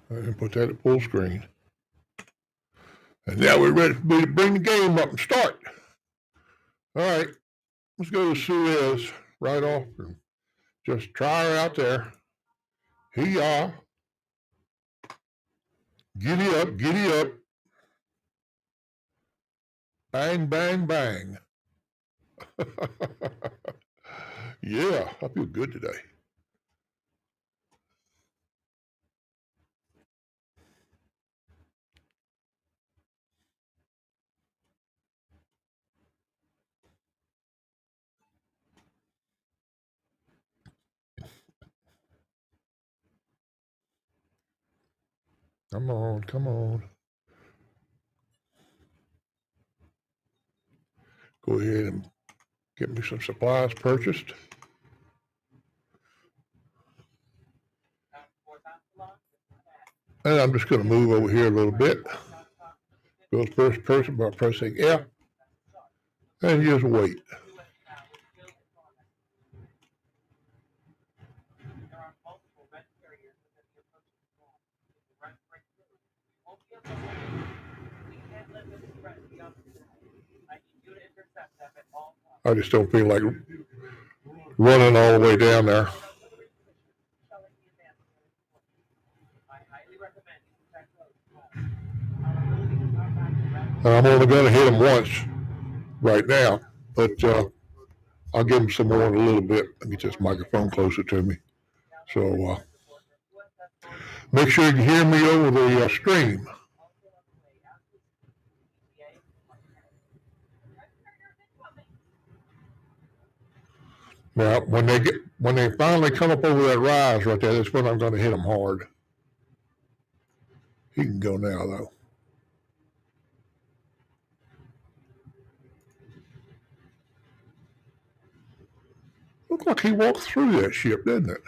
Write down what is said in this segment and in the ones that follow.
And put that at full screen. And now we're ready for me to bring the game up and start. All right, let's go to Suez right off and just try her out there. Hee-yaw. Giddy up, giddy up. Bang, bang, bang. Yeah, I feel good today. Come on, come on. Go ahead and get me some supplies purchased. And I'm just going to move over here a little bit. Go to first person by pressing F. And just wait. I just don't feel like running all the way down there. I'm only going to hit him once right now, but I'll give him some more in a little bit. Let me get this microphone closer to me. So make sure you can hear me over the stream. Now, when they finally come up over that rise right there, that's when I'm going to hit them hard. He can go now, though. Looked like he walked through that ship, didn't it?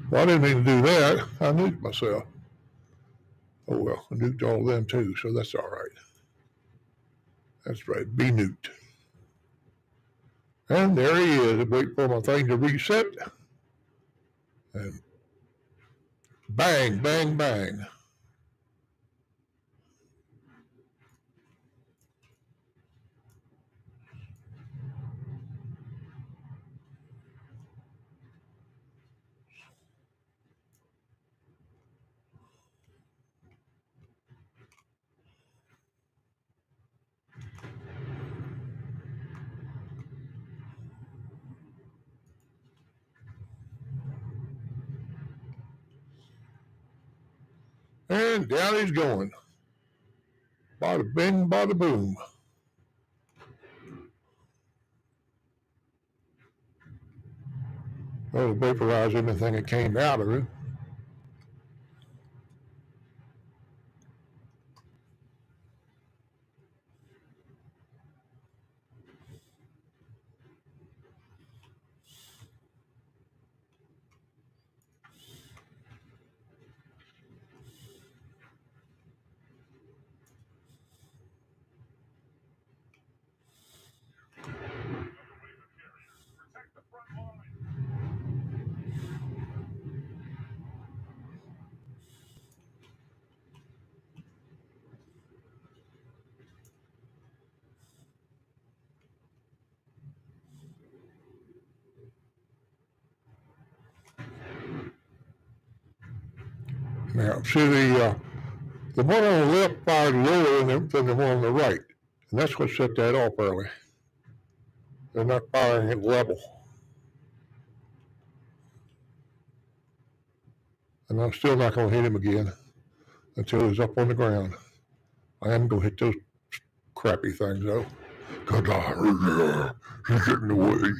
Well, I didn't mean to do that. I nuked myself. Oh, well, I nuked all of them, too, so that's all right. That's right, be nuked. And there he is. I wait for my thing to reset. And bang, bang, bang. And down he's going. Bada bing, bada boom. That'll vaporize anything that came out of it. Now, see the one on the left fired lower than the one on the right. And that's what set that off early. They're not firing at level. And I'm still not going to hit him again until he's up on the ground. I am going to hit those crappy things, though. God, he's getting away.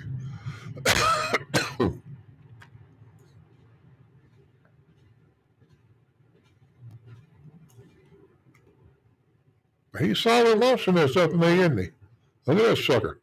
He's solid launching this up in there, isn't he? Look at that sucker.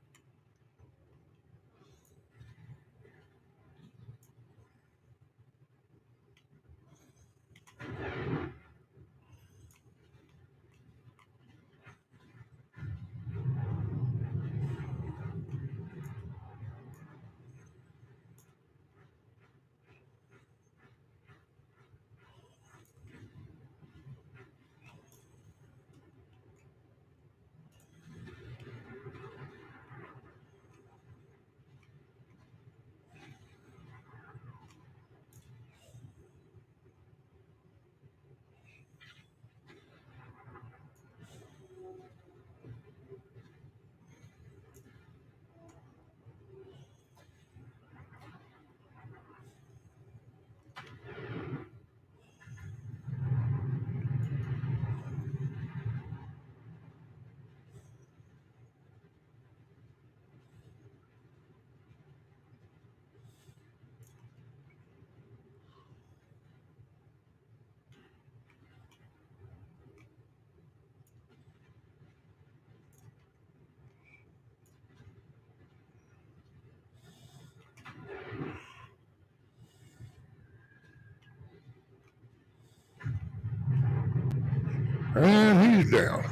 And he's down.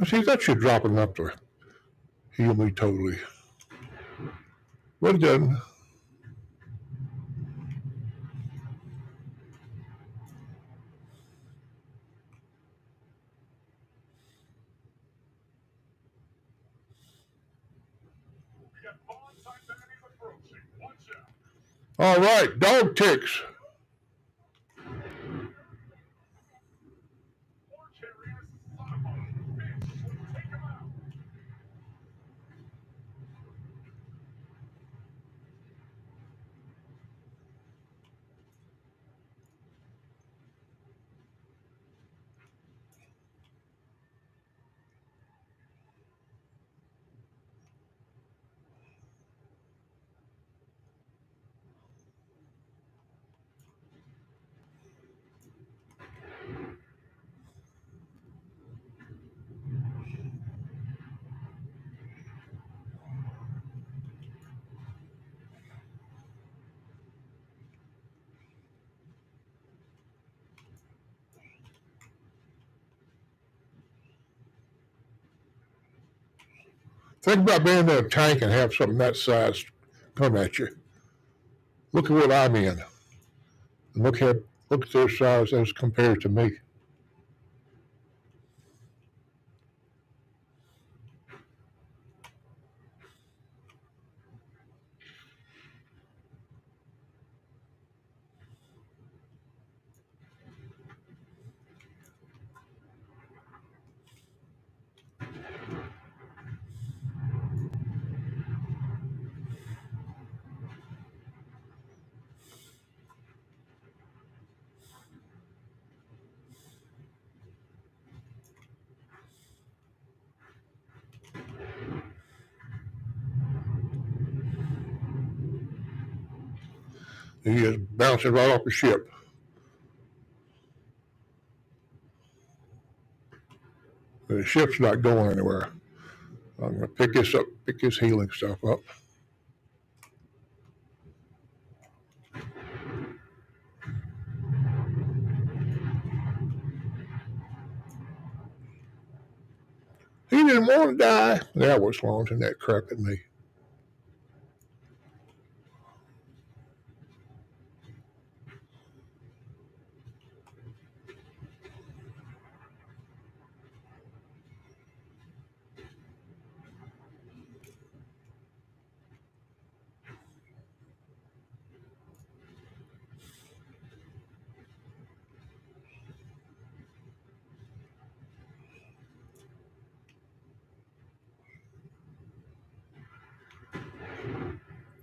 See, that should drop enough to heal me totally. But it doesn't. All right, dog ticks. Think about being in a tank and have something that size come at you. Look at what I'm in. And look at their size as compared to me. He is bouncing right off the ship. The ship's not going anywhere. I'm going to pick his healing stuff up. He didn't want to die. That was launching that crap at me.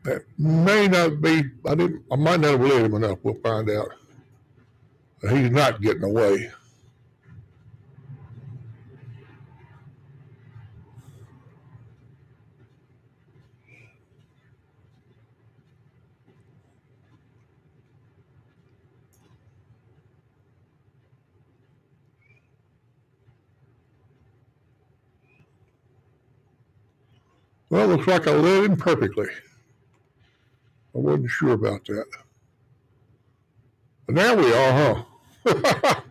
That may not be. I might not have let him enough. We'll find out. He's not getting away. Well, looks like I led him perfectly. I wasn't sure about that. But now we are, huh?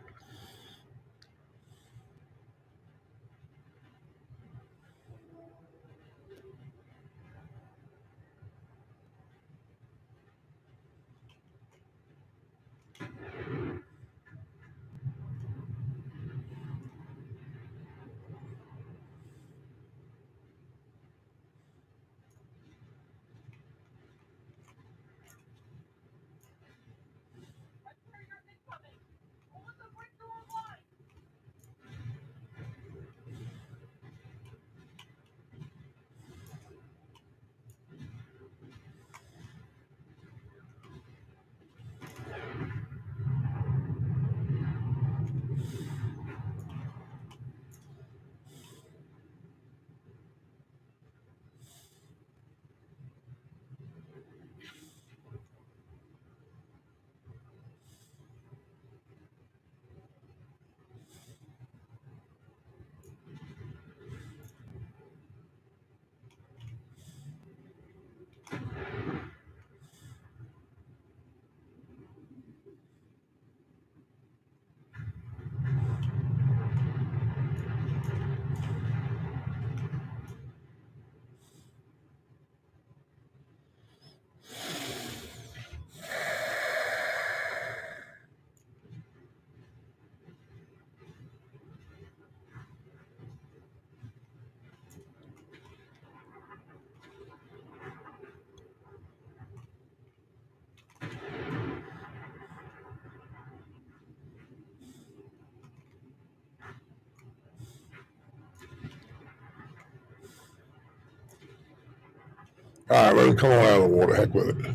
All right, let him come on out of the water. Heck with it.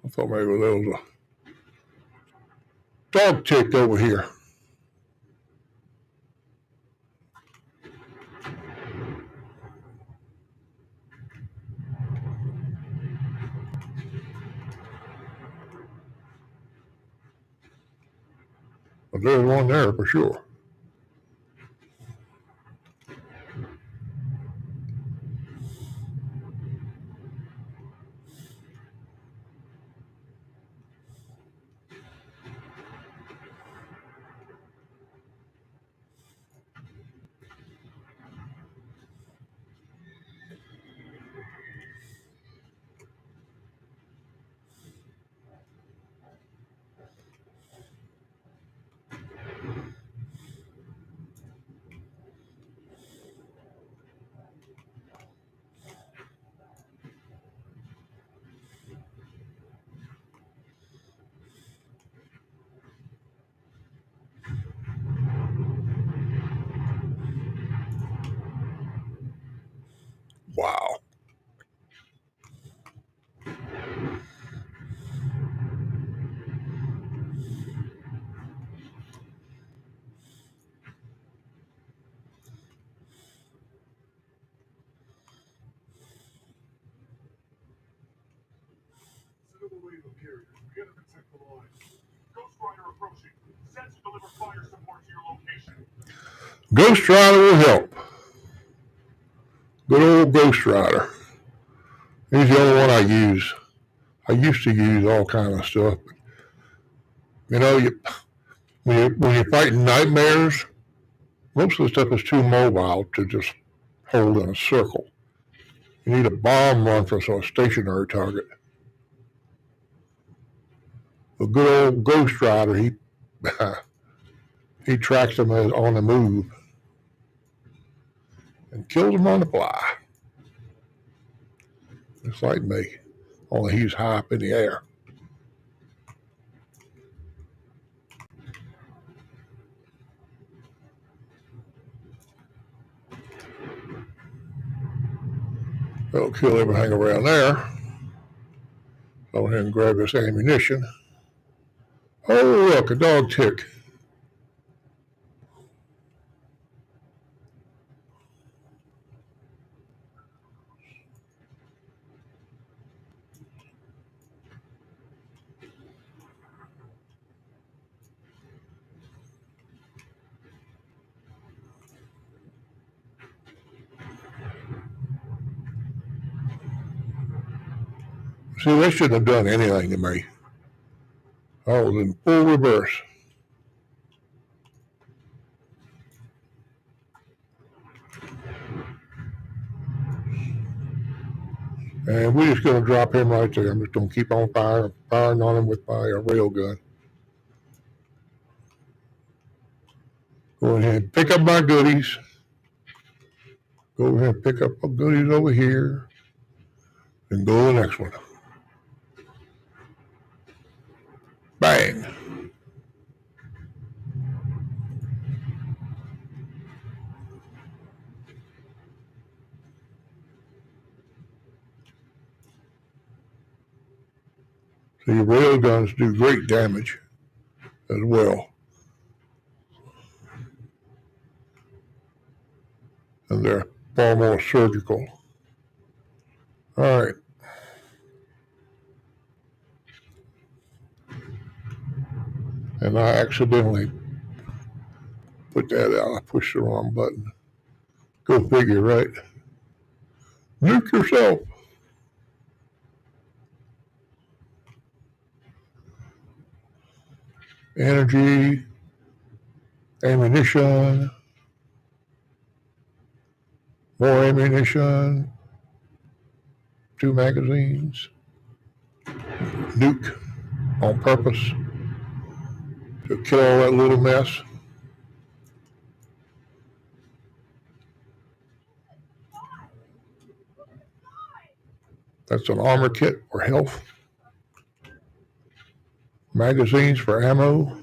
I thought maybe there was a dog tick over here. But there's one there for sure. Wow. Ghost Rider will help. Good old Ghost Rider. He's the only one I use. I used to use all kind of stuff. You know, when you're fighting nightmares, most of the stuff is too mobile to just hold in a circle. You need a bomb run for a stationary target. A good old Ghost Rider, he tracks them on the move and kills them on the fly. Just like me, only he's high up in the air. That'll kill everything around there. Go ahead and grab this ammunition. Oh, look, a dog tick. See, they shouldn't have done anything to me. I was in full reverse. And we're just going to drop him right there. I'm just going to keep on firing on him with my rail gun. Go ahead and pick up my goodies. Go ahead and pick up my goodies over here. And go to the next one. Bang. So your rail guns do great damage as well. And they're far more surgical. All right. And I accidentally put that out. I pushed the wrong button. Go figure, right? Nuke yourself. Energy, ammunition, more ammunition, 2 magazines, nuke on purpose to kill all that little mess. That's an armor kit for health. Magazines for ammo.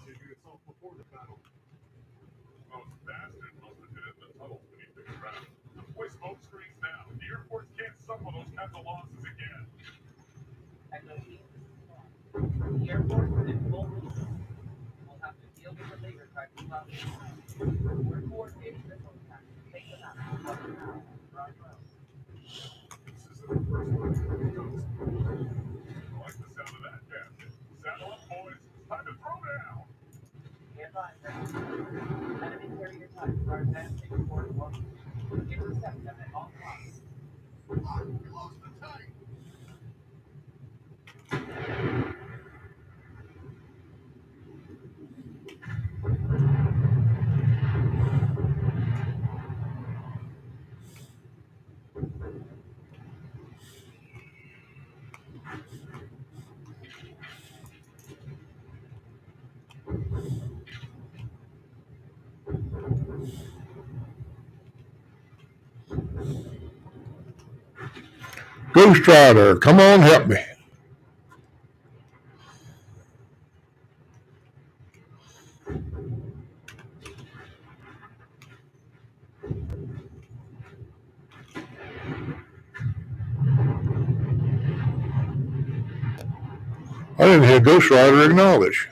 Ghost Rider, come on, help me. I didn't hear Ghost Rider acknowledge.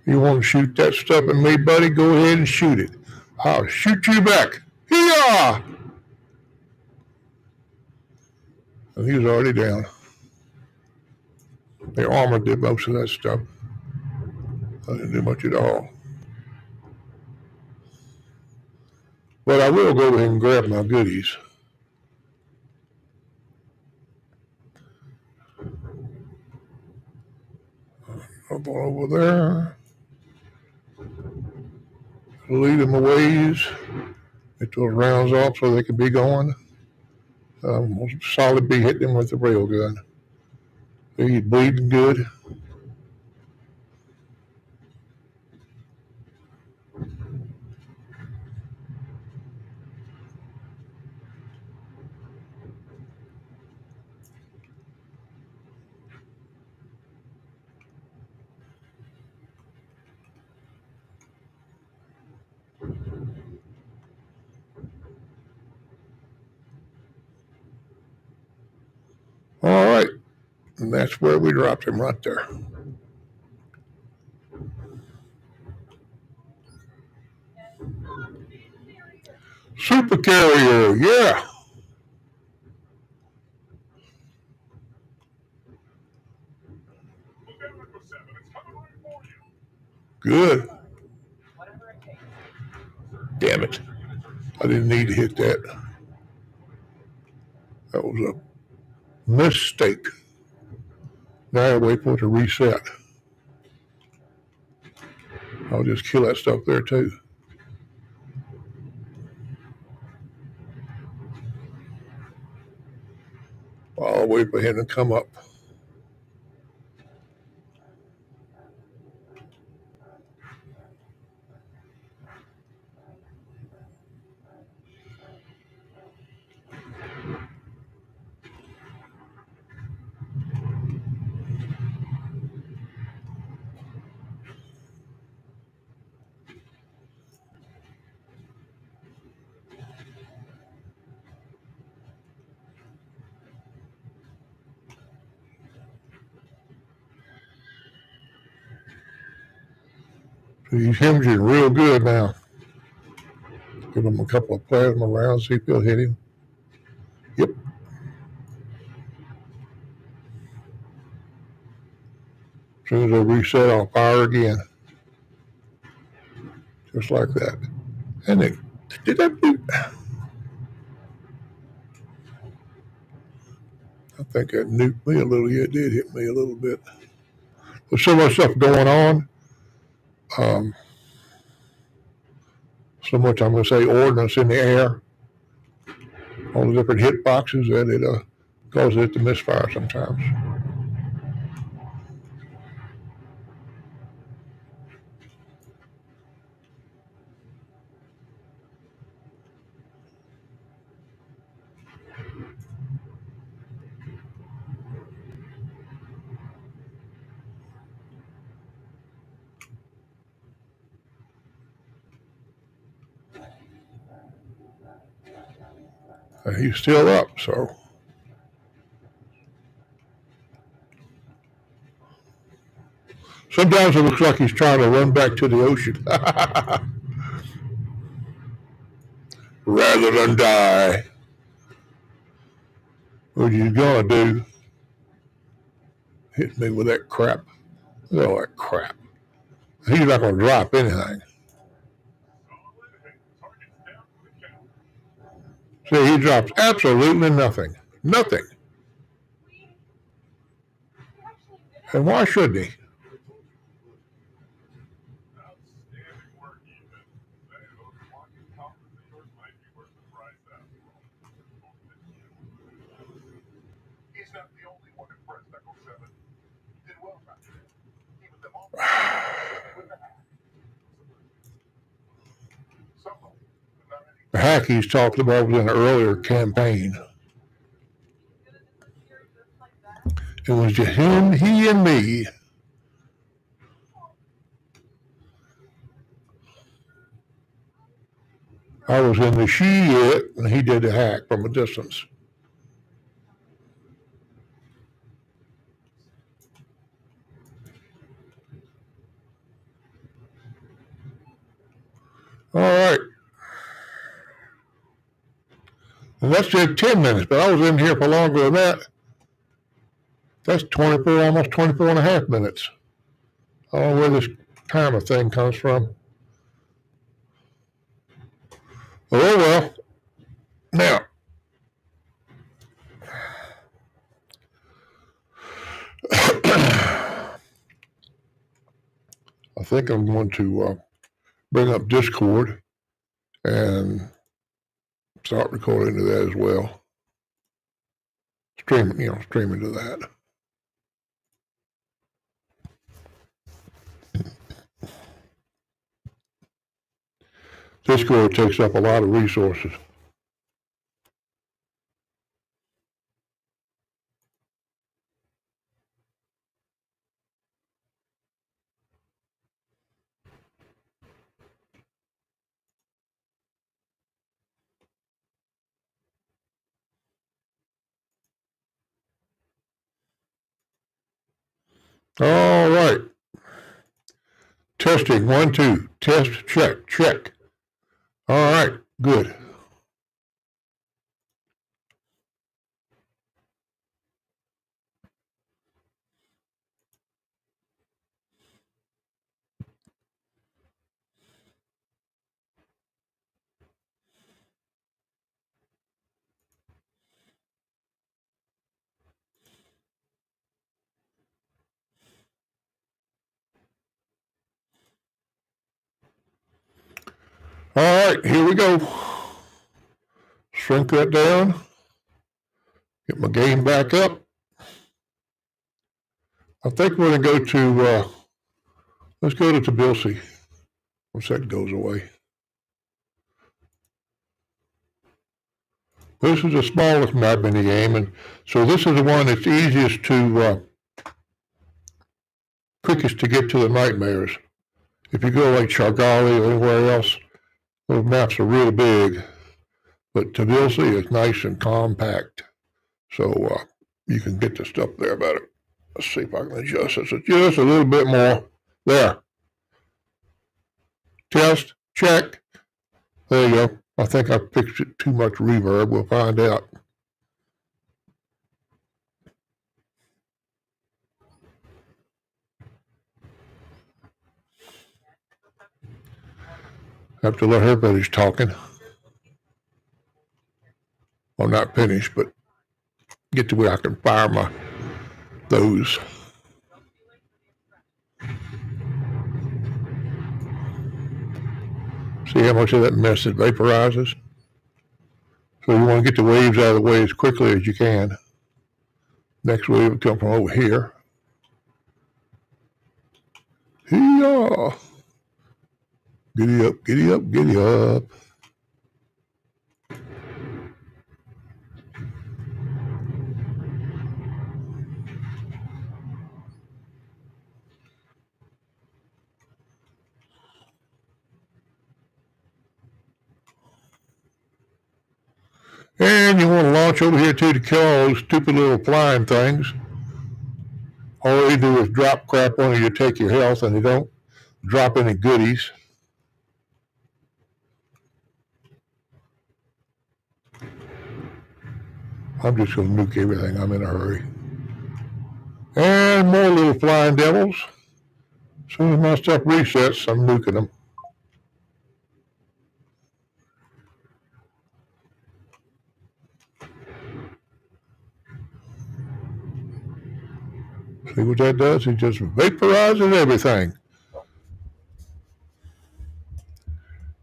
You want to shoot that stuff at me, buddy? Go ahead and shoot it. I'll shoot you back. Hee-yah! And he was already down. The armor did most of that stuff. I didn't do much at all. But I will go ahead and grab my goodies. Up over there. Lead them a ways. Get those rounds off so they can be going. Solid B hit them with the rail gun. He's bleeding good. All right. And that's where we dropped him right there. Super carrier, yeah. Good. Damn it. I didn't need to hit that. That was a mistake. Now I wait for it to reset. I'll just kill that stuff there too. I'll wait for him to come up. He's hemorrhaging real good now. Give him a couple of plasma rounds, see if he'll hit him. Yep. As soon as I reset, I'll fire again. Just like that. And it did that do. I think that nuked me a little. Yeah, it did hit me a little bit. There's so much stuff going on. so much, I'm going to say, ordnance in the air, all the different hit boxes, that it causes it to misfire sometimes. And he's still up, so. Sometimes it looks like he's trying to run back to the ocean. Rather than die. What are you gonna do? Hit me with that crap. Look at all that crap. He's not gonna drop anything. See, he drops absolutely nothing. Nothing. And why shouldn't he? The hack he's talked about was in an earlier campaign. It was just him, he, and me. I was in the she-it, and he did the hack from a distance. All right. And that's just 10 minutes, but I was in here for longer than that. That's 24, almost 24 and a half minutes. I don't know where this timer thing comes from. Oh, well. Now, I think I'm going to bring up Discord and start recording to that as well. Streaming to that. Discord takes up a lot of resources. All right. Testing, 1, 2. Test, check. All right, good. All right, here we go. Shrink that down. Get my game back up. I think we're going to go to, let's go to Tbilisi once that goes away. This is the smallest map in the game, and so this is the one that's easiest to, quickest to get to the nightmares. If you go like Chargali or anywhere else, those maps are really big, but Tbilisi is nice and compact, so you can get the stuff there about it. Let's see if I can adjust this just a little bit more. There. Test, check. There you go. I think I fixed it too much reverb. We'll find out. Have to let her finish talking. Well, not finish, but get to where I can fire those. See See how much of that mess it vaporizes? So you want to get the waves out of the way as quickly as you can. Next wave will come from over here. Hee-yaw! Giddy up, giddy up, giddy up. And you want to launch over here too to kill all those stupid little flying things. All they do is drop crap on you to take your health, and they don't drop any goodies. I'm just going to nuke everything. I'm in a hurry. And more little flying devils. As soon as my stuff resets, I'm nuking them. See what that does? It just vaporizes everything.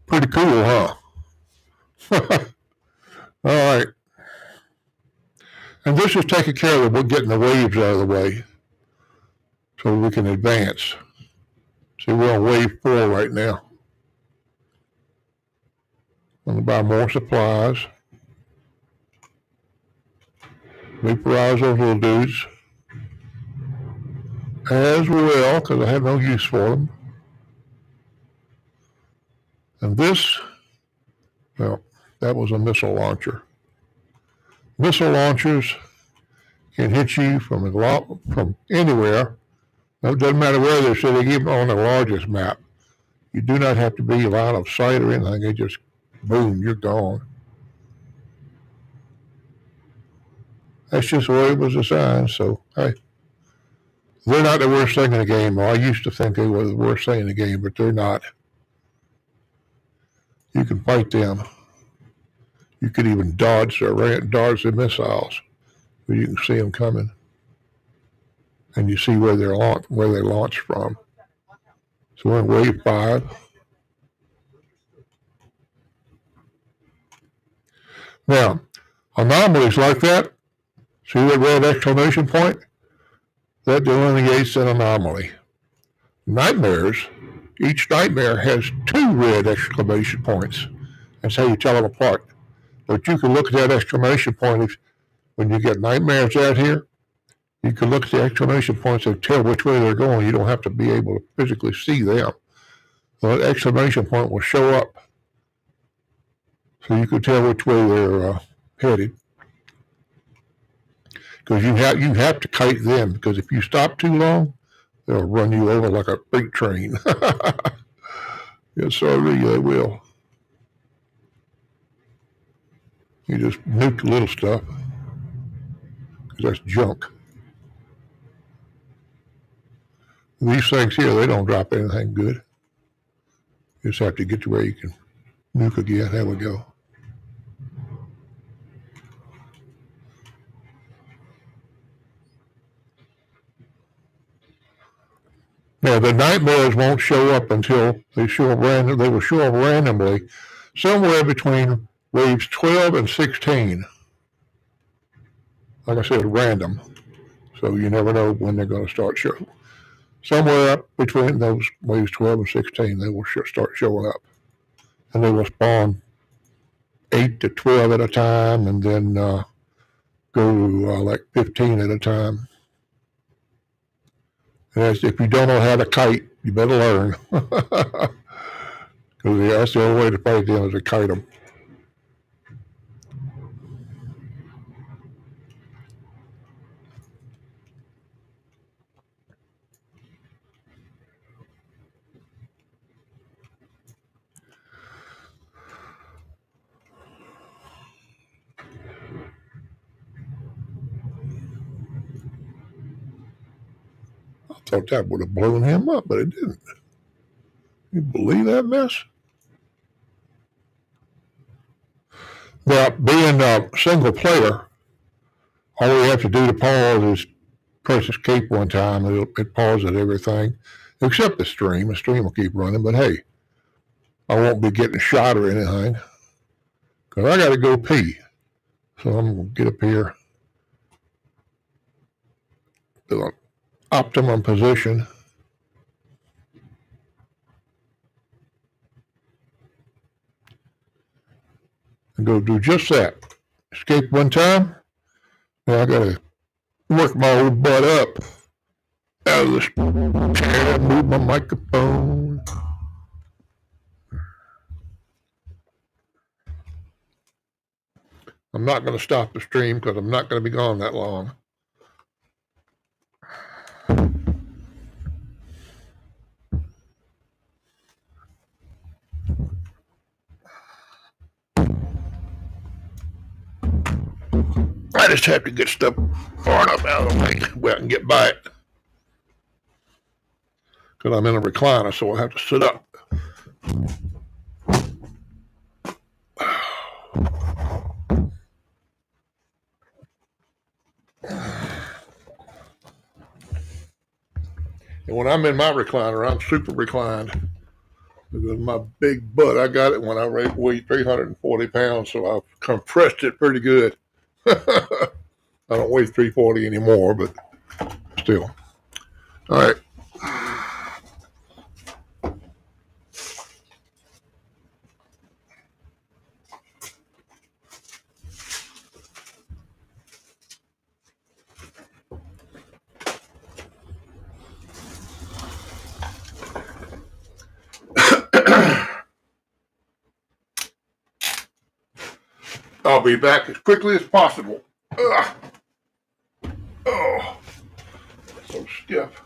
Pretty cool, huh? All right. And this is taking care of getting the waves out of the way so we can advance. See, we're on wave 4 right now. I'm going to buy more supplies. Vaporize those little dudes as well, because I have no use for them. And this, well, that was a missile launcher. Missile launchers can hit you from anywhere. It doesn't matter where they're sitting, even on the largest map. You do not have to be line of sight or anything. They just, boom, you're gone. That's just the way it was designed. So, hey, they're not the worst thing in the game. Well, I used to think they were the worst thing in the game, but they're not. You can fight them. You could even dodge the missiles, but you can see them coming, and you see where they launch from. So we're in wave 5. Now, anomalies like that, see that red exclamation point? That delineates an anomaly. Nightmares, each nightmare has 2 red exclamation points. That's how you tell them apart. But you can look at that exclamation point when you get nightmares out here. You can look at the exclamation points and tell which way they're going. You don't have to be able to physically see them. So that exclamation point will show up, so you can tell which way they're headed. Because you have to kite them, because if you stop too long, they'll run you over like a freight train. Yes, sir, they will. You just nuke the little stuff, because that's junk. These things here, they don't drop anything good. You just have to get to where you can nuke again. There we go. Now, the nightmares won't show up until they show up they will show up randomly somewhere between waves 12 and 16. Like I said, random. So you never know when they're going to start showing. Somewhere up between those waves 12 and 16, they will start showing up. And they will spawn 8 to 12 at a time, and then go like 15 at a time. And if you don't know how to kite, you better learn. Because that's the only way to fight them is to kite them. I thought that would have blown him up, but it didn't. You believe that mess? Now, being a single player, all we have to do to pause is press escape one time. It pauses everything, except the stream. The stream will keep running, but hey, I won't be getting shot or anything. Because I got to go pee. So I'm going to get up here to an optimum position. And go do just that. Escape one time. Now I got to work my old butt up out of this chair, move my microphone. I'm not going to stop the stream because I'm not going to be gone that long. I just have to get stuff far enough out of the way where I can get by it. Because I'm in a recliner, so I'll have to sit up. And when I'm in my recliner, I'm super reclined. Because my big butt, I got it when I weighed 340 pounds, so I've compressed it pretty good. I don't weigh 340 anymore, but still. All right. I'll be back as quickly as possible. Ugh. Oh, so stiff.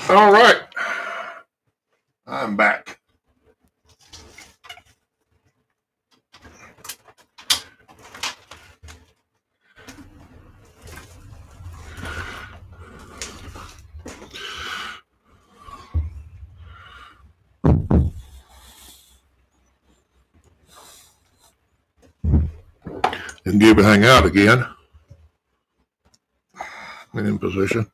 All right. I'm back. And give everything out again. And in position.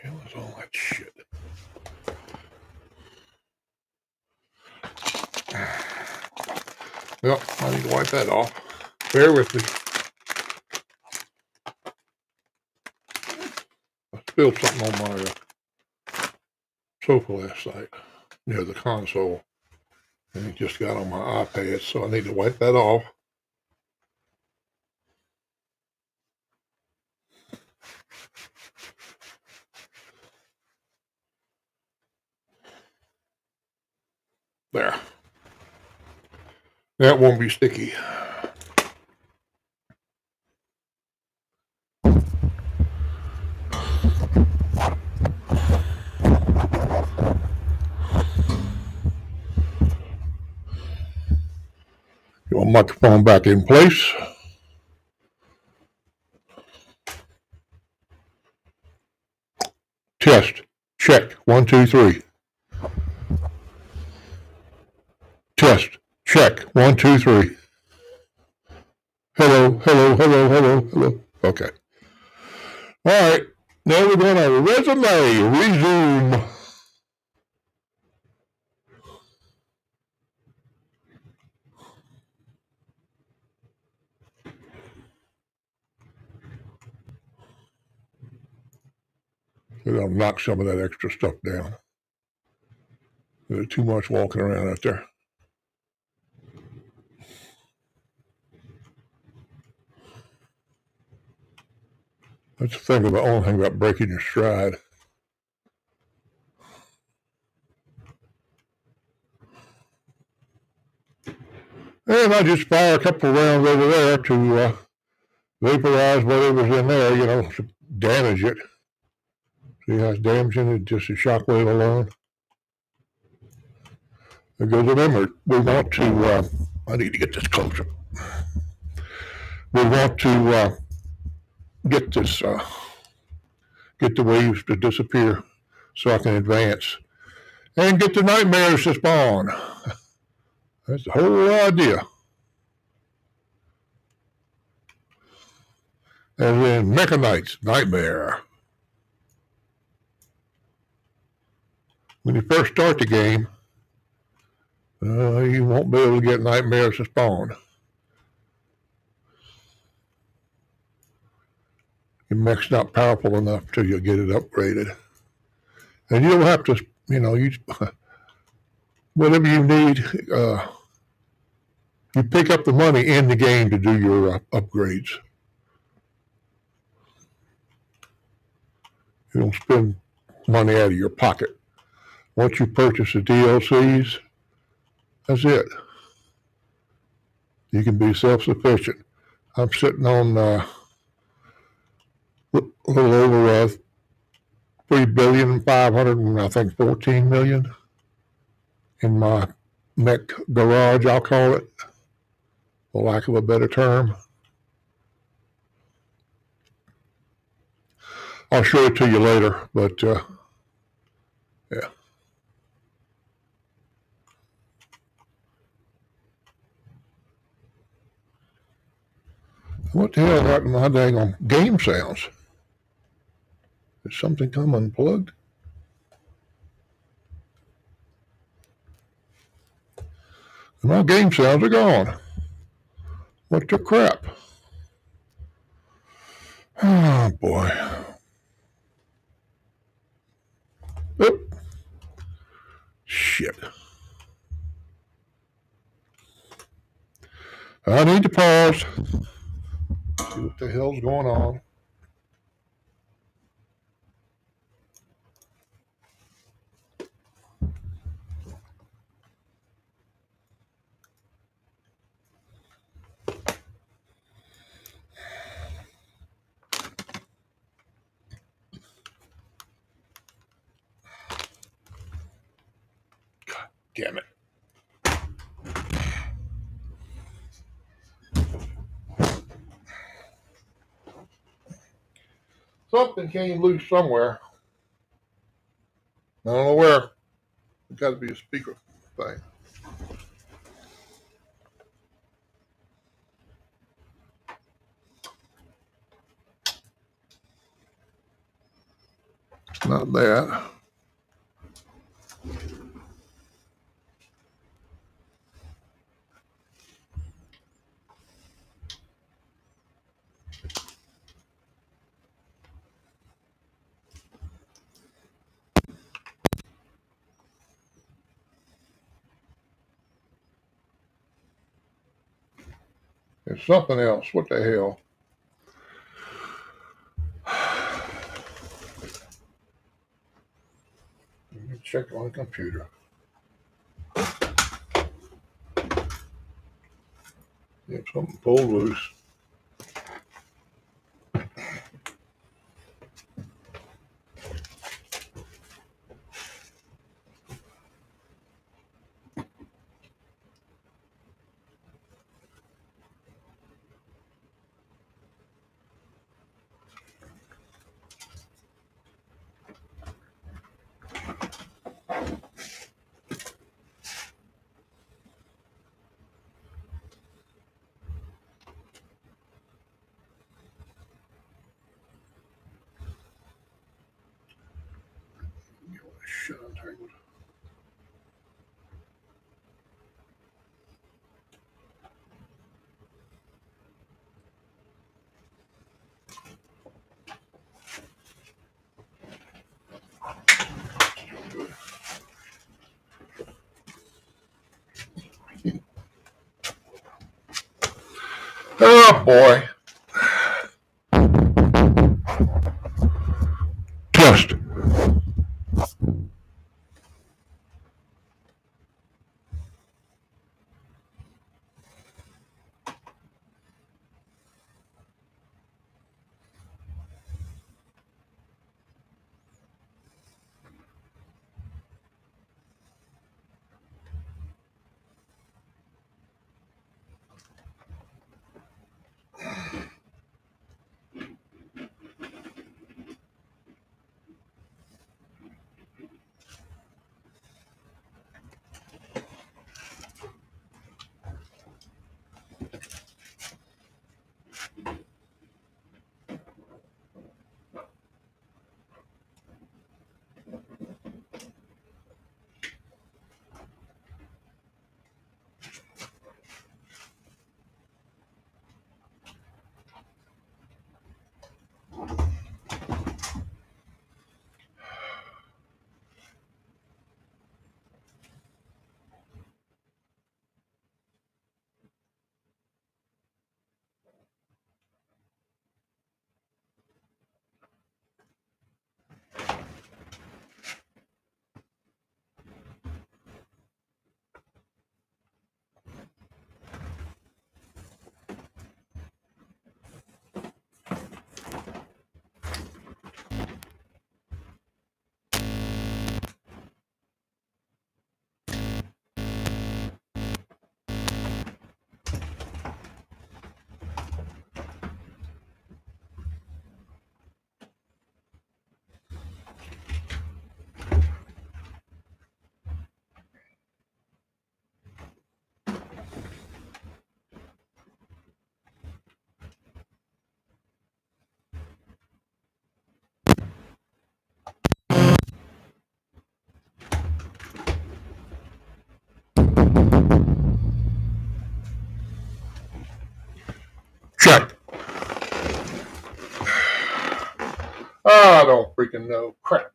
Hell is all that shit. Well, I need to wipe that off. Bear with me. I spilled something on my sofa last night near the console. And it just got on my iPad, so I need to wipe that off. There. That won't be sticky. microphone back in place. Test. Check. 1, 2, 3. Test. Check. 1, 2, 3. Hello, hello, hello, hello, hello. Okay. All right. Now we're going to resume. Resume. We're going to knock some of that extra stuff down. There's too much walking around out there. That's the thing about, only thing about breaking your stride. And I just fire a couple of rounds over there to vaporize whatever's in there, you know, to damage it. See how it's damaging it, just a shockwave alone. Because remember, we want to, I need to get this closer. We want to get this, get the waves to disappear so I can advance and get the nightmares to spawn. That's the whole idea. And then MECHA-KNIGHTS, nightmare. When you first start the game, you won't be able to get nightmares to spawn. Your mech's not powerful enough till you get it upgraded. And you'll have to, you know, whatever you need, you pick up the money in the game to do your upgrades. You don't spend money out of your pocket. Once you purchase the DLCs, that's it. You can be self-sufficient. I'm sitting on a little over 3,514 million in my mech garage, I'll call it, for lack of a better term. I'll show it to you later, but yeah. What the hell happened to my dang game sounds? Did something come unplugged? My game sounds are gone. What the crap? Oh boy. Oop. Shit. I need to pause. See what the hell's going on. God damn it. Something came loose somewhere. I don't know where. It's got to be a speaker thing. Not that. It's something else. What the hell? Let me check on the computer. Yeah, something pulled loose. Oh boy. Test. Check. I don't freaking know. Crap.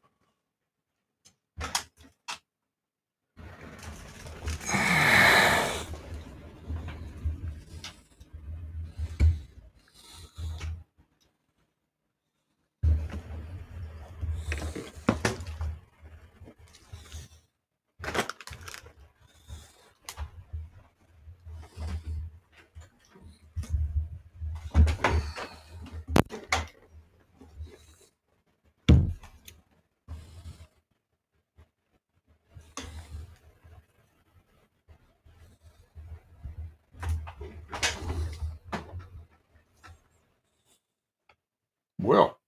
Well,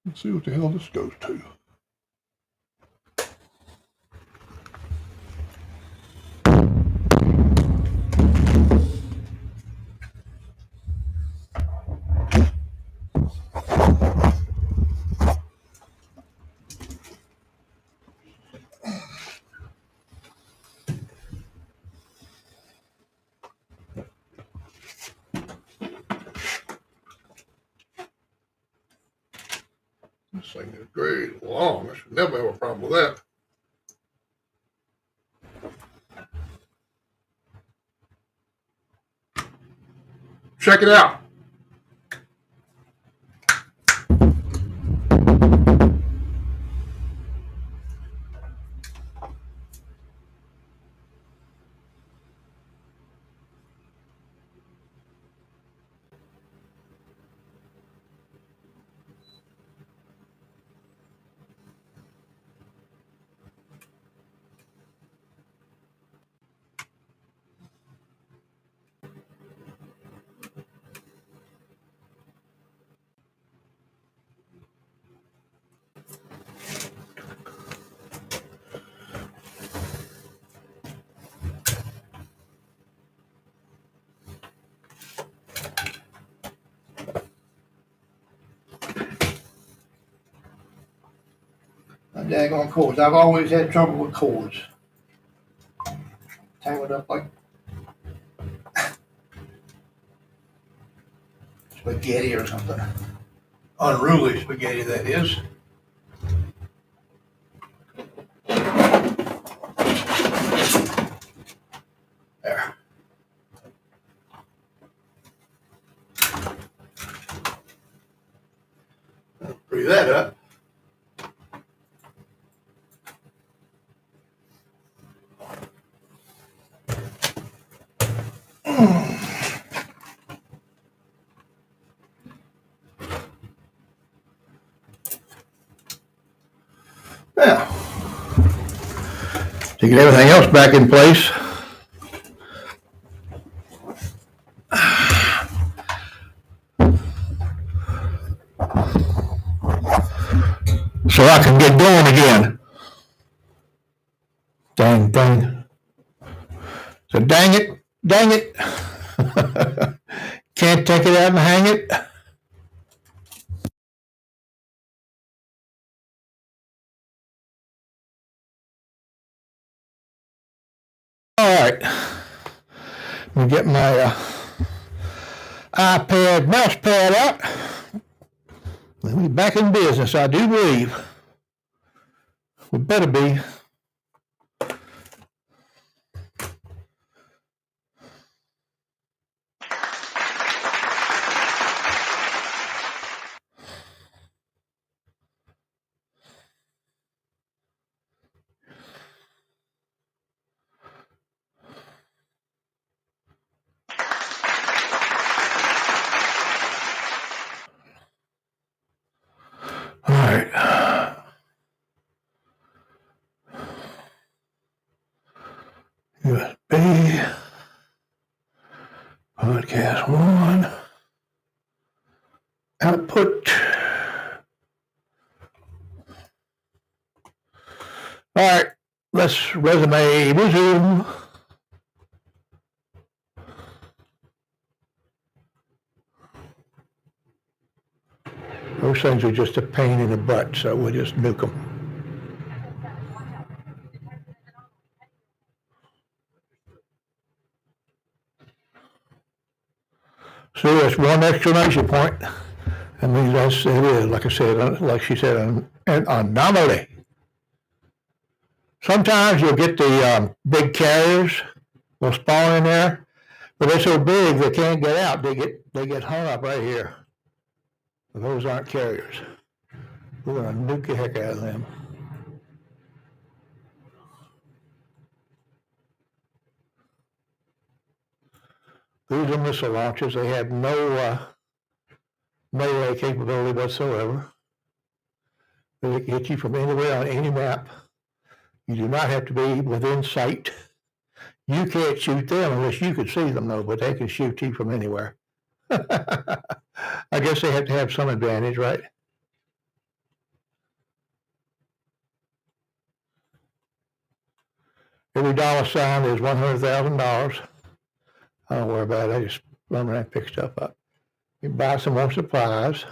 let's see what the hell this goes to. This thing is great long. I should never have a problem with that. Check it out. Daggone cords. I've always had trouble with cords. Tangled up like spaghetti or something. Unruly spaghetti, that is. There. Look at that, huh? Now, to get everything else back in place, so I can get going again. Dang. So dang it. Can't take it out and hang it. All right. Let me get my iPad mouse pad out. We'll be back in business, I do believe. We better be. All right. USB. Podcast 1. Output. All right. Let's resume. Those things are just a pain in the butt, so we'll just nuke them. So that's one exclamation point. I mean, that's it is, like I said, like she said, an anomaly. Sometimes you'll get the big carriers will spawn in there, but they're so big they can't get out. They get hung up right here. Those aren't carriers. We're going to nuke the heck out of them. These are missile launchers. They have no melee capability whatsoever. They can hit you from anywhere on any map. You do not have to be within sight. You can't shoot them unless you could see them, though, but they can shoot you from anywhere. I guess they have to have some advantage, right? Every dollar sign is $100,000. I don't worry about it. I just run around and pick stuff up. You buy some more supplies.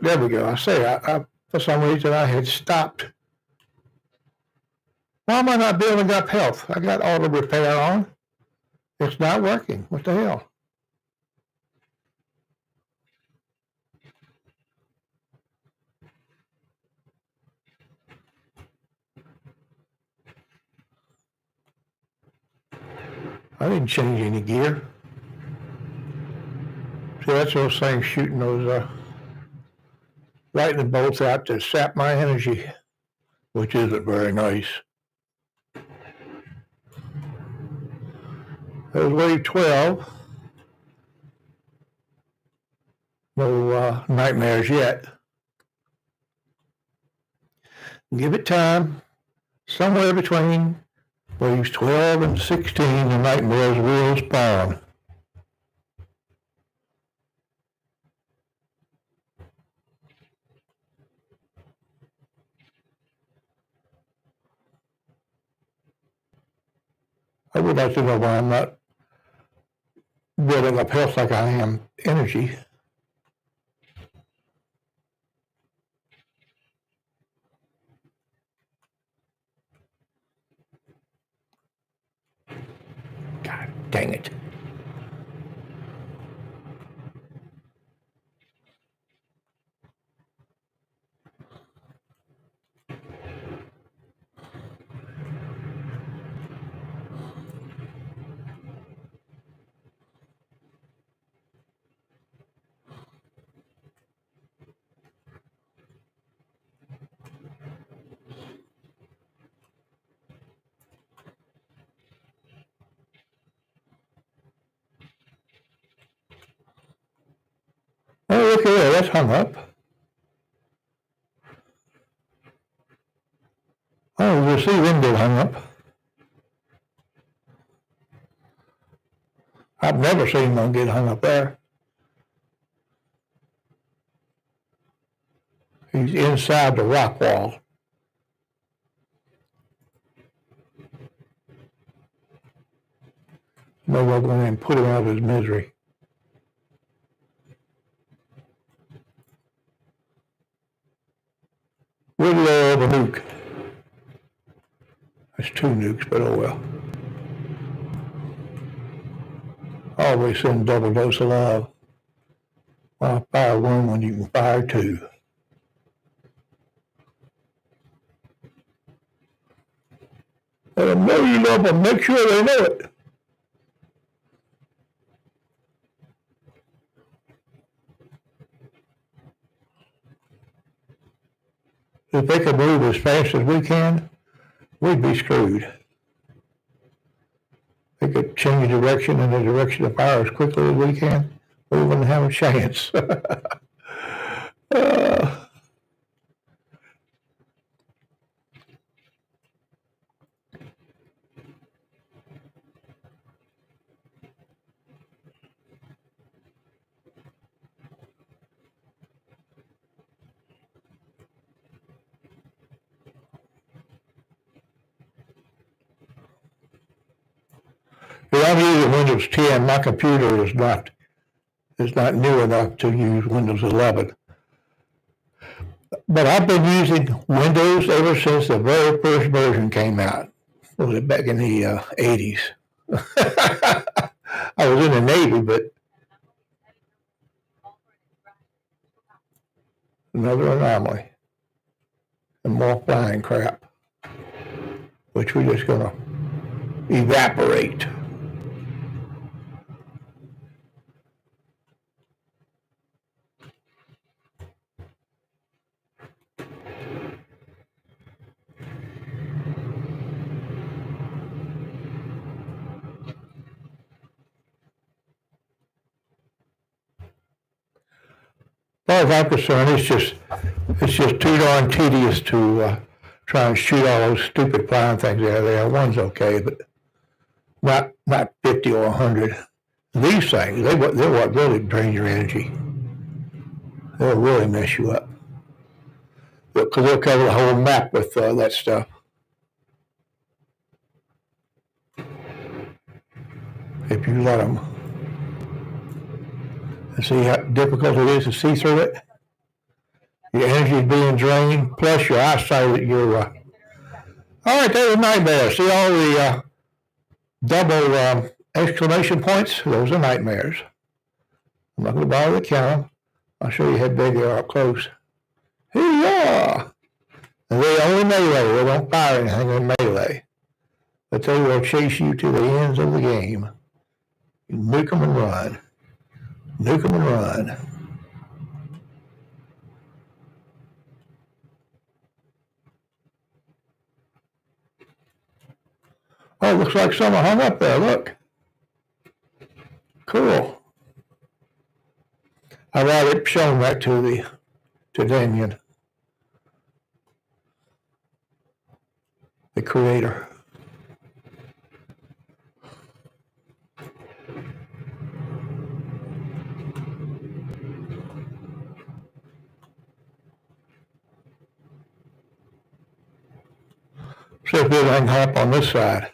There we go. I say, I for some reason I had stopped. Why am I not building up health? I got auto repair on. It's not working. What the hell? I didn't change any gear. See, that's those things shooting those lightning bolts out to sap my energy, which isn't very nice. There's wave 12. No nightmares yet. Give it time. Somewhere between waves 12 and 16, the nightmares will spawn. I would like to know why I'm not building up health like I am energy. God dang it. Oh, look at that, that's hung up. Oh, the receiver window hung up. I've never seen one get hung up there. He's inside the rock wall. No, we're going to put him out of his misery. We'll love a nuke. That's 2 nukes, but oh well. Always send double dose of love. Why fire 1 when you can fire 2? Let them know you love them. Make sure they know it. If they could move as fast as we can, we'd be screwed. They could change direction in the direction of fire as quickly as we can. We wouldn't have a chance. I'm using Windows 10. My computer is not new enough to use Windows 11. But I've been using Windows ever since the very first version came out. Was it back in the 80s? I was in the Navy, but another anomaly. And more flying crap, which we're just going to evaporate. As far as I'm concerned, it's just too darn tedious to try and shoot all those stupid flying things out of there. One's okay, but not 50 or 100. These things, they're what really drain your energy. They'll really mess you up. Because they'll cover the whole map with that stuff. If you let them. And see how difficult it is to see through it? Your energy is being drained, plus your eyesight, all right, there's a nightmare. See all the double exclamation points? Those are nightmares. I'm not going to bother to count them. I'll show you how big they are up close. Here you are. And they only melee. They don't fire anything in melee. But they will chase you to the ends of the game. You nuke them and run. Nuke them and run. Oh, looks like someone hung up there. Look. Cool. I've already shown that to Damien, the creator. See if I can hop on this side.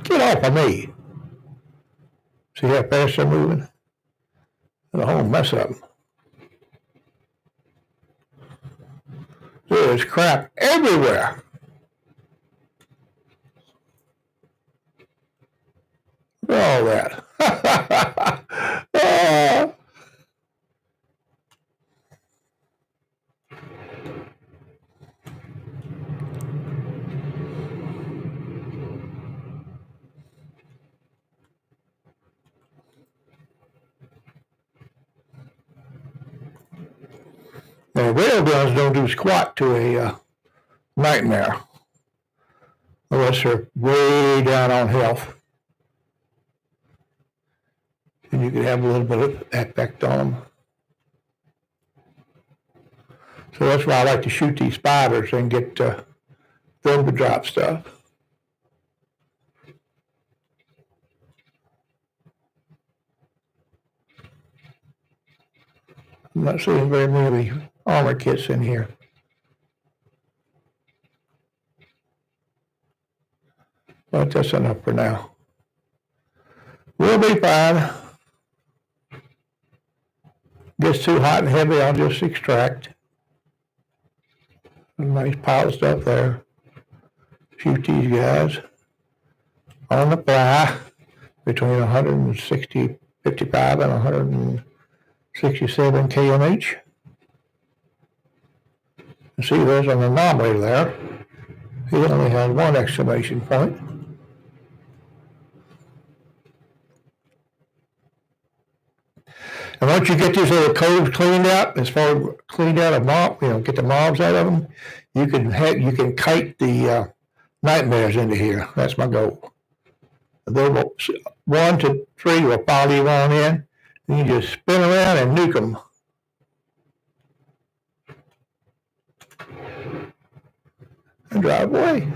Get off of me. See how fast they're moving? The whole mess up. There's crap everywhere. Look at all that. Oh. Now, railguns don't do squat to a nightmare unless they're way down on health. And you can have a little bit of effect on them. So that's why I like to shoot these spiders and get them to drop stuff. I'm not seeing very many armor kits in here. But that's enough for now. We'll be fine. Gets too hot and heavy, I'll just extract. A nice pile of stuff there. Shoot these guys on the fly between 155 and 167 kmh. You see there's an anomaly there. He only had one exclamation point. And once you get these little coves cleaned out, as far as cleaned out of mob, get the mobs out of them, you can kite the nightmares into here. That's my goal. They will 1 to 3 will follow you on in, and you just spin around and nuke them. And drive away.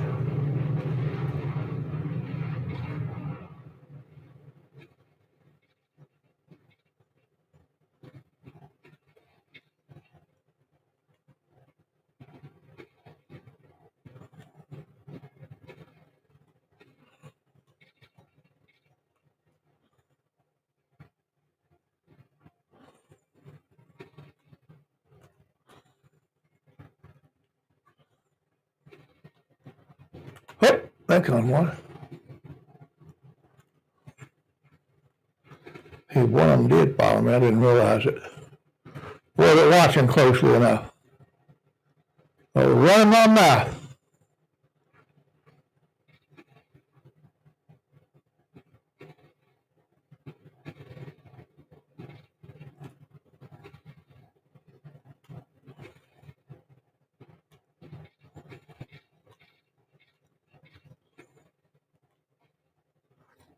Oh, that got one. Hey, one of them did follow me. I didn't realize it. Boy, they're watching closely enough. I was running my mouth.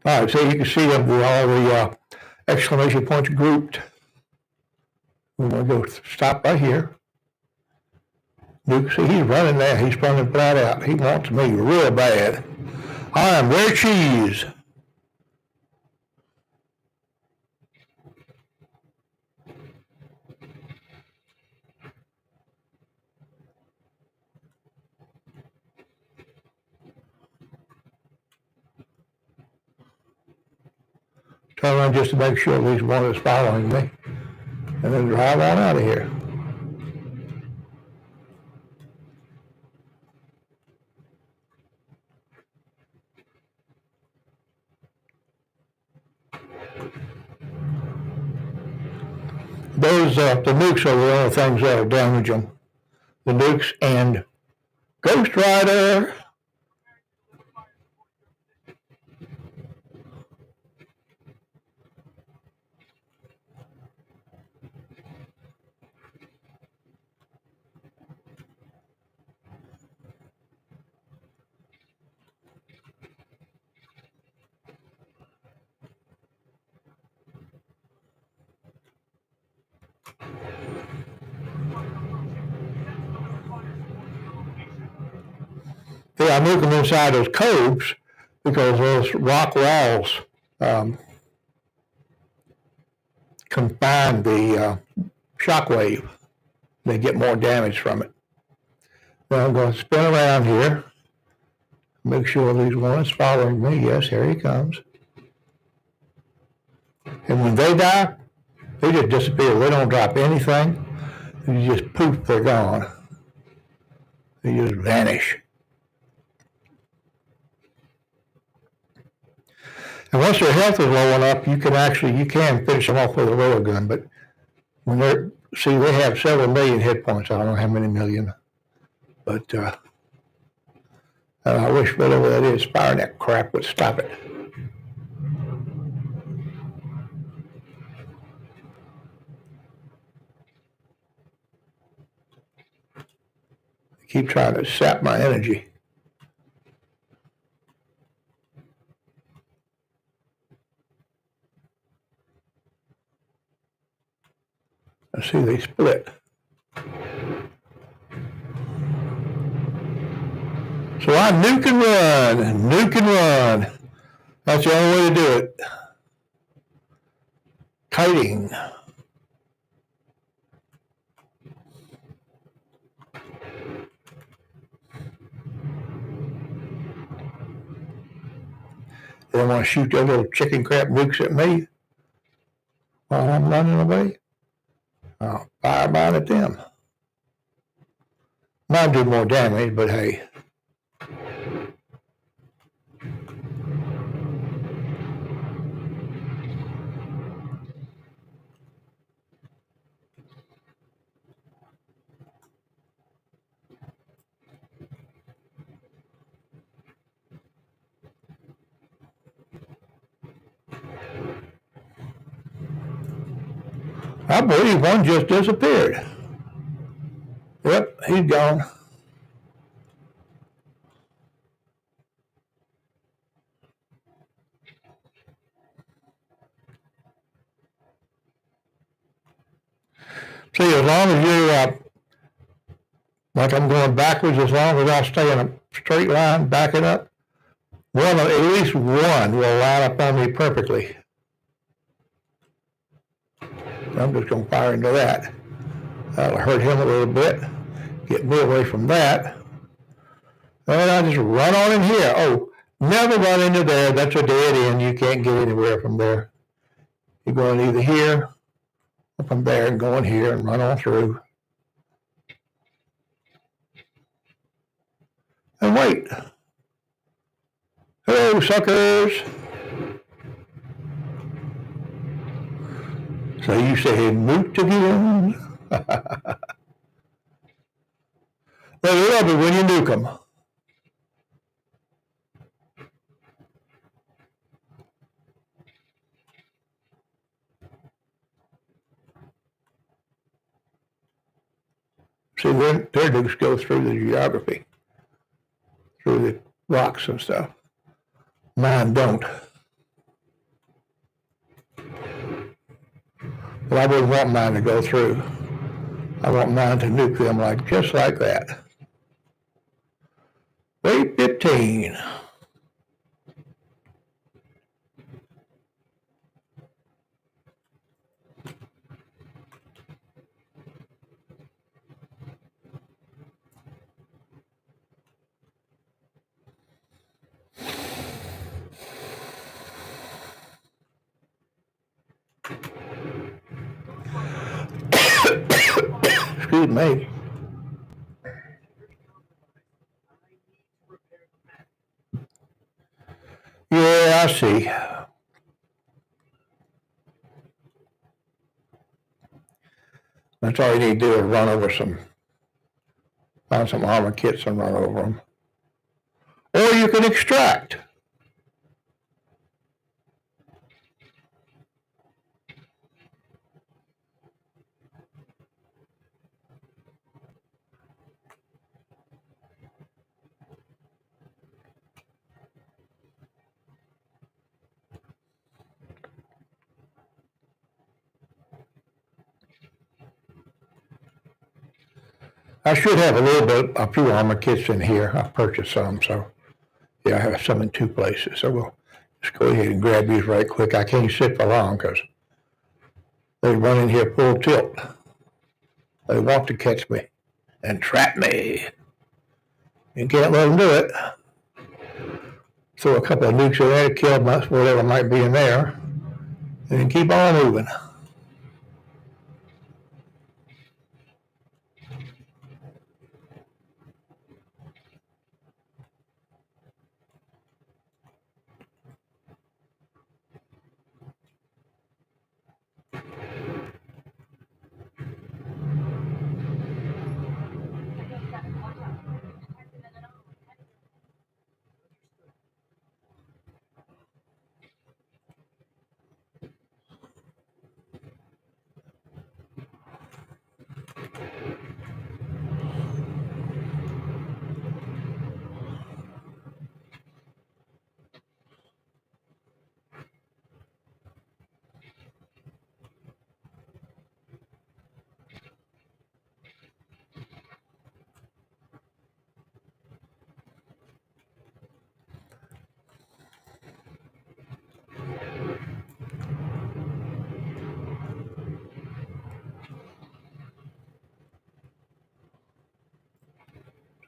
All right, so you can see them with all the exclamation points grouped. We're going to go stop right here. You can see he's running there. He's running flat out. He wants me real bad. I am their cheese. Turn around just to make sure at least one is following me. And then drive on out of here. Those, the nukes are the only things that'll damage them. The nukes and Ghost Rider. I nuke them inside those coves because those rock walls confine the shock wave. They get more damage from it. Now I'm going to spin around here. Make sure these ones following me. Yes, here he comes. And when they die, they just disappear. They don't drop anything. You just poof, they're gone. They just vanish. And once their health is low enough, you can finish them off with a roller gun. But when they have several million hit points. I don't know how many million. But I wish whatever that is, firing that crap would stop it. I keep trying to sap my energy. I see they split. So I nuke and run. That's the only way to do it. Kiting. They want to shoot their little chicken crap nukes at me while I'm running away. I'll fire mine at them. Mine do more damage, but hey. I believe one just disappeared. Yep, he's gone. See, as long as you're, like I'm going backwards, as long as I stay in a straight line, back it up, at least one will line up on me perfectly. I'm just going to fire into that. That'll hurt him a little bit, get me away from that. And I just run on in here. Oh, never run into there. That's a dead end. You can't get anywhere from there. You're going either here or from there and going here and run on through. And wait. Hello, suckers. So you say moot again? They love it when you nuke them. See, their nukes go through the geography, through the rocks and stuff. Mine don't. But I wouldn't want mine to go through. I want mine to nuke them just like that. Wave 15. Excuse me. Yeah, I see. That's all you need to do is run over find some armor kits and run over them. Or you can extract. I should have a few armor kits in here. I purchased some, so yeah, I have some in 2 places. So we'll just go ahead and grab these right quick. I can't sit for long because they run in here full tilt. They want to catch me and trap me. You can't let them do it. Throw a couple of nukes in there to kill whatever might be in there, and then keep on moving.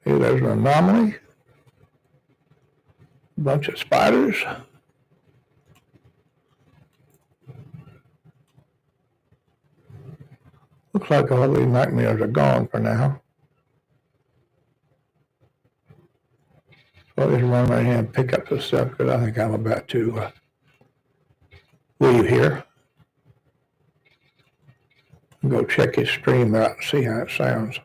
Here, there's an anomaly. A bunch of spiders. Looks like all these nightmares are gone for now. So I'll just run right here and pick up the stuff because I think I'm about to leave here. Go check his stream out and see how it sounds.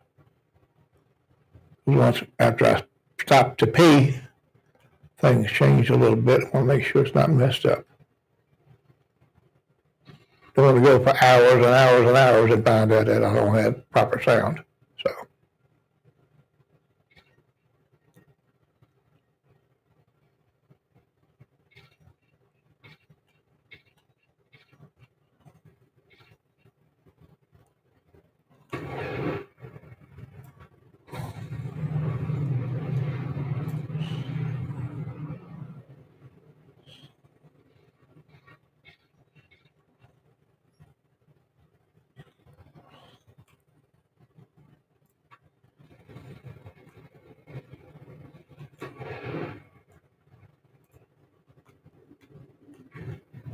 Once after I stop to pee, things change a little bit. I want to make sure it's not messed up. Don't want to go for hours and hours and hours and find out that I don't have proper sound. So.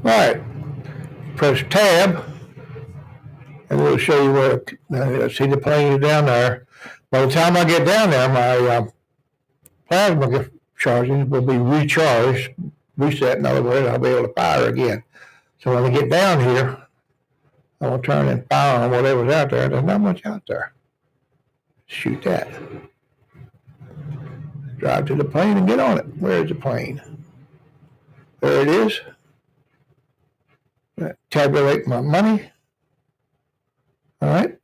All right, press tab, and we'll show you where, see the plane is down there. By the time I get down there, my plasma charges will be recharged, reset, in other words, I'll be able to fire again. So when I get down here, I will turn and fire on whatever's out there. There's not much out there. Shoot that. Drive to the plane and get on it. Where's the plane? There it is. Tabulate my money. All right.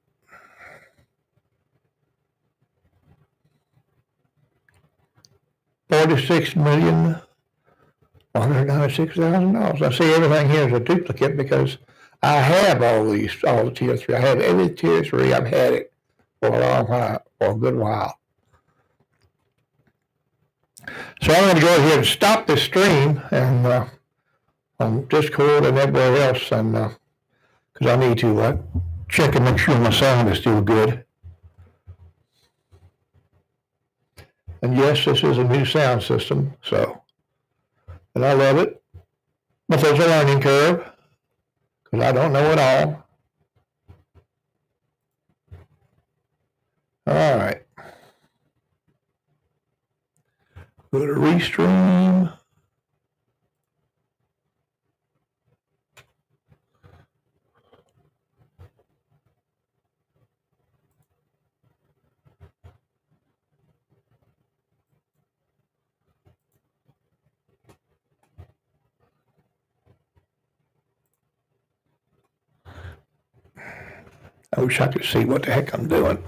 $46,196,000. I see everything here is a duplicate because I have all the tier 3. I have every tier 3. I've had it for a long while, for a good while. So I'm going to go ahead and stop this stream and on Discord and everywhere else, and because I need to check and make sure my sound is still good. And yes, this is a new sound system, and I love it. But there's a learning curve because I don't know it all. All right. Go to restream. I wish I could see what the heck I'm doing.